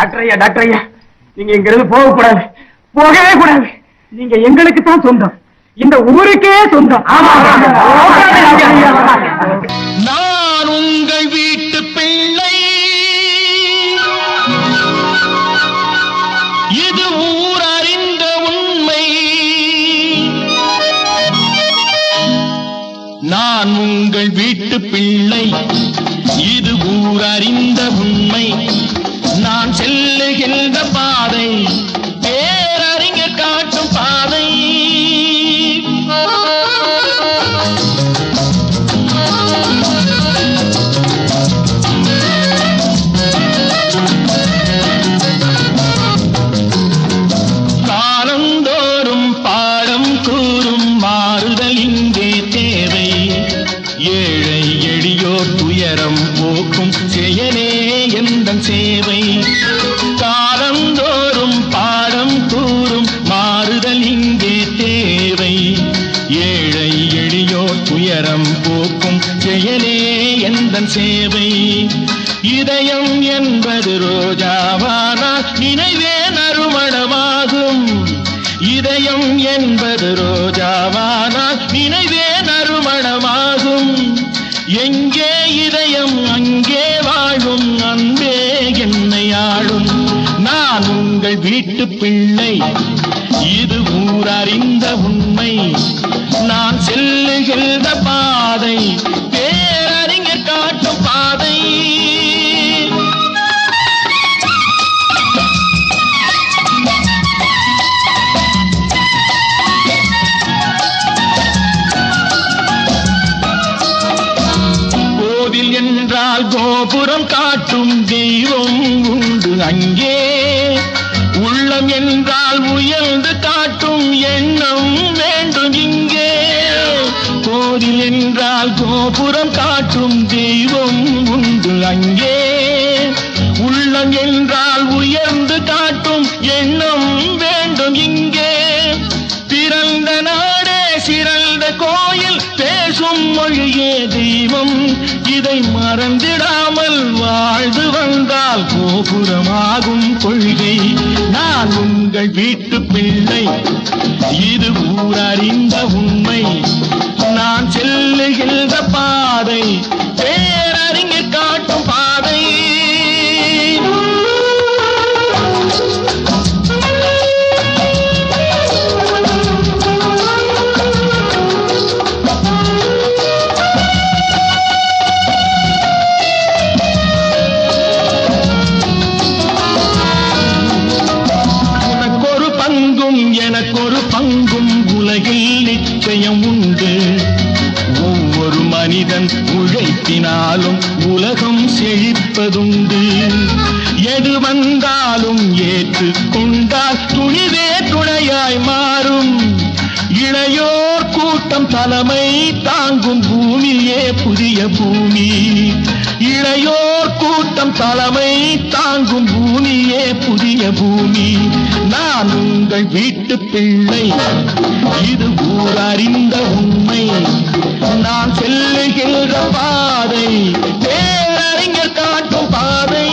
Doctor ஐயா நீங்க இங்க இருந்து போகக்கூடாது, போகவே கூடாது. நீங்க எங்களுக்கு தான் சொந்தம், இந்த ஊருக்கே சொந்தம். நான் உங்கள் வீட்டு பிள்ளை, இது ஊர் அறிந்த உண்மை. நான் உங்கள் வீட்டு பிள்ளை, இது ஊர் அறிந்த உண்மை. நான் செல்லுகின்ற பாதை பேரறிஞர் காட்டும் பாதை. காலந்தோறும் பாடம் கூறும் மாறுதல் இங்கே தேவை. ஏழை எளியோர் துயரம் போக்கும் செயலே எந்தன் சேவை. காலந்தோறும் பாடம் கூறும் மாறுதல் இங்கே தேவை. ஏழை எளியோர் துயரம் போக்கும் செயலே எந்தன் சேவை. இதயம் என்பது ரோஜாவானால் நினைவே நறுமணமாகும். இதயம் என்பது ரோஜாவானால் நினைவே நறுமணமாகும். எங்கே இதயம் அங்கே வாழும் அன்பே என்னை ஆளும். நான் உங்கள் வீட்டு பிள்ளை, இது ஊர் அறிந்த உண்மை. நான் செல்லுகின்ற பாதை பேரறிஞர் காட்டும் பாதை. கோவில் என்றால் கோபுரம் காட்டும் தெய்வம் உண்டு அங்கே. உள்ளம் என்றால் உயர்ந்து காட்டும் எண்ணம் வேண்டும் இங்கே. கோவில் என்றால் கோபுரம் காட்டும் தெய்வம் உண்டு அங்கே. உள்ளம் என்றால் உயர்ந்து காட்டும் எண்ணம் வேண்டும் இங்கே. பிறந்த நாடே சிறந்த கோயில், பேசும் மொழியே தெய்வம். இதை மறந்திடாமல் வாழ்ந்து வந்தால் கோபுரமாகும் கொள்கை. நான் உங்கள் வீட்டு பிள்ளை, இது ஊர் அறிந்த உண்மை. நான் செல்லுகின்ற பாதை பேரறிஞர் காட்டும் பாதை. எனக்கொரு பங்கும் உலகில் நிச்சயம் உண்டு. ஒவ்வொரு மனிதன் உழைப்பினாலும் உலகம் செழிப்பதுண்டு. எது வந்தாலும் ஏற்றுக்கொண்டால் துணிவே துணையாய் மாறும். இளையோர் கூட்டம் தலைமை தாங்கும் பூமியே புதிய பூமி. இளையோர் கூட்டம் தலைமை தாங்கும் பூமியே புதிய பூமி. நான் உங்கள் வீட்டு பிள்ளை, இது ஊர் அறிந்த உண்மை. நான் செல்லுகின்ற பாதை பேரறிஞர் காட்டும் பாதை.